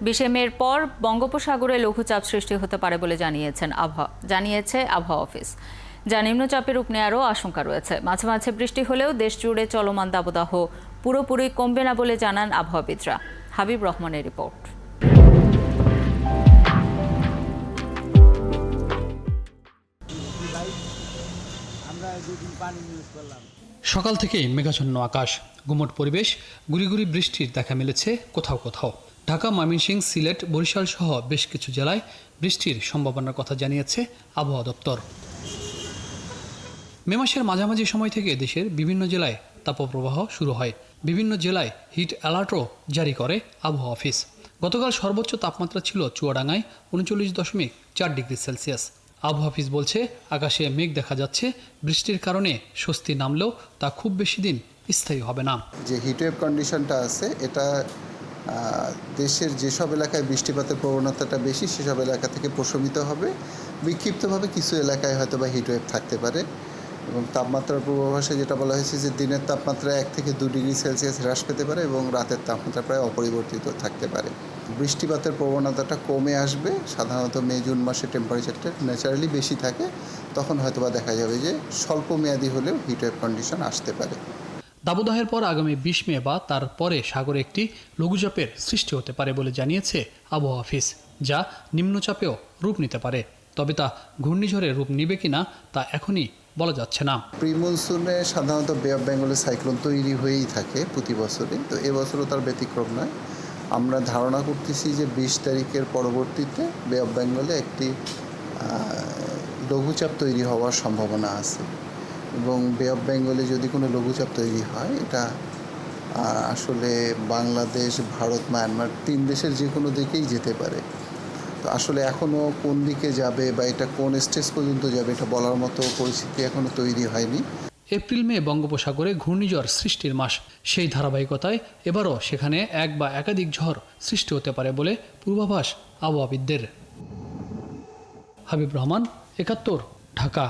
20 মের পর বঙ্গোপসাগরে লঘুচাপ সৃষ্টি হতে পারে বলে জানিয়েছে আবহাওয়া অফিস। যা নিম্নচাপের রূপ নেওয়ারও আশঙ্কা রয়েছে। মাঝে মাঝে বৃষ্টি হলেও দেশ জুড়ে চলমান দাবদাহ পুরোপুরি কমবে না বলে জানান আবহাওয়াবিদরা। হাবিব রহমানের রিপোর্ট। সকাল থেকেই মেঘাচ্ছন্ন আকাশ, গুমট পরিবেশ, গুড়ি বৃষ্টির দেখা মিলেছে কোথাও কোথাও। ঢাকা, ময়মনসিংহ, সিলেট, বরিশাল সহ বেশ কিছু জেলায় বৃষ্টির সম্ভাবনার কথা জানিয়েছে আবহাওয়া দপ্তর। মে মাসের মাঝামাঝি সময় থেকে দেশের বিভিন্ন জেলায় তাপপ্রবাহ শুরু হয়। বিভিন্ন জেলায় হিট অ্যালার্টও জারি করে আবহাওয়া অফিস। গতকাল সর্বোচ্চ তাপমাত্রা ছিল চুয়াডাঙ্গায় 39.4 ডিগ্রি সেলসিয়াস। আবহাওয়া অফিস বলছে, আকাশে মেঘ দেখা যাচ্ছে। বৃষ্টির কারণে স্বস্তি নামলেও তা খুব বেশি দিন স্থায়ী হবে না। যে হিটওয়েভ কন্ডিশনটা আছে, এটা দেশের যেসব এলাকায় বৃষ্টিপাতের প্রবণতাটা বেশি সেসব এলাকা থেকে প্রশমিত হবে। বিক্ষিপ্তভাবে কিছু এলাকায় হয়তো বা হিটওয়েভ থাকতে পারে। এবং তাপমাত্রার পূর্বাভাসে যেটা বলা হয়েছে যে দিনের তাপমাত্রা 1 থেকে 2 ডিগ্রি সেলসিয়াস হ্রাস পেতে পারে এবং রাতের তাপমাত্রা প্রায় অপরিবর্তিত থাকতে পারে। বৃষ্টিপাতের প্রবণতাটা কমে আসবে। সাধারণত মে জুন মাসে টেম্পারেচারটা ন্যাচারালি বেশি থাকে, তখন হয়তোবা দেখা যাবে যে স্বল্প মেয়াদি হলেও হিটওয়েভ কন্ডিশন আসতে পারে। দাবদাহের পর আগামী 20 মে বা তার পরে সাগরে একটি লঘুচাপের সৃষ্টি হতে পারে বলে জানিয়েছে আবহাওয়া অফিস, যা নিম্নচাপেও রূপ নিতে পারে। তবে তা ঘূর্ণিঝড়ের রূপ নিবে কিনা তা এখনই বলা যাচ্ছে না। প্রি মনসুনে সাধারণত বে অফ বেঙ্গলে সাইক্লোন তৈরি হয়েই থাকে প্রতি বছরে, তো এবছরও তার ব্যতিক্রম নয়। আমরা ধারণা করতেছি যে 20 তারিখের পরবর্তীতে বে অফ বেঙ্গলে একটি লঘুচাপ তৈরি হওয়ার সম্ভাবনা আছে। এবং বে অফ বেঙ্গলে যদি কোনো লঘুচাপ তৈরি হয়, এটা আসলে বাংলাদেশ, ভারত, মায়ানমার 3 দেশের যে কোনো দিকেই যেতে পারে। তো আসলে এখনও কোন দিকে যাবে বা এটা কোন স্টেজ পর্যন্ত যাবে এটা বলার মতো পরিস্থিতি এখনও তৈরি হয়নি। এপ্রিল মে বঙ্গোপসাগরে ঘূর্ণিঝড় সৃষ্টির মাস। সেই ধারাবাহিকতায় এবারও সেখানে এক বা একাধিক ঝড় সৃষ্টি হতে পারে বলে পূর্বাভাস আবহাওয়াবিদদের। হাবিব রহমান, 71, ঢাকা।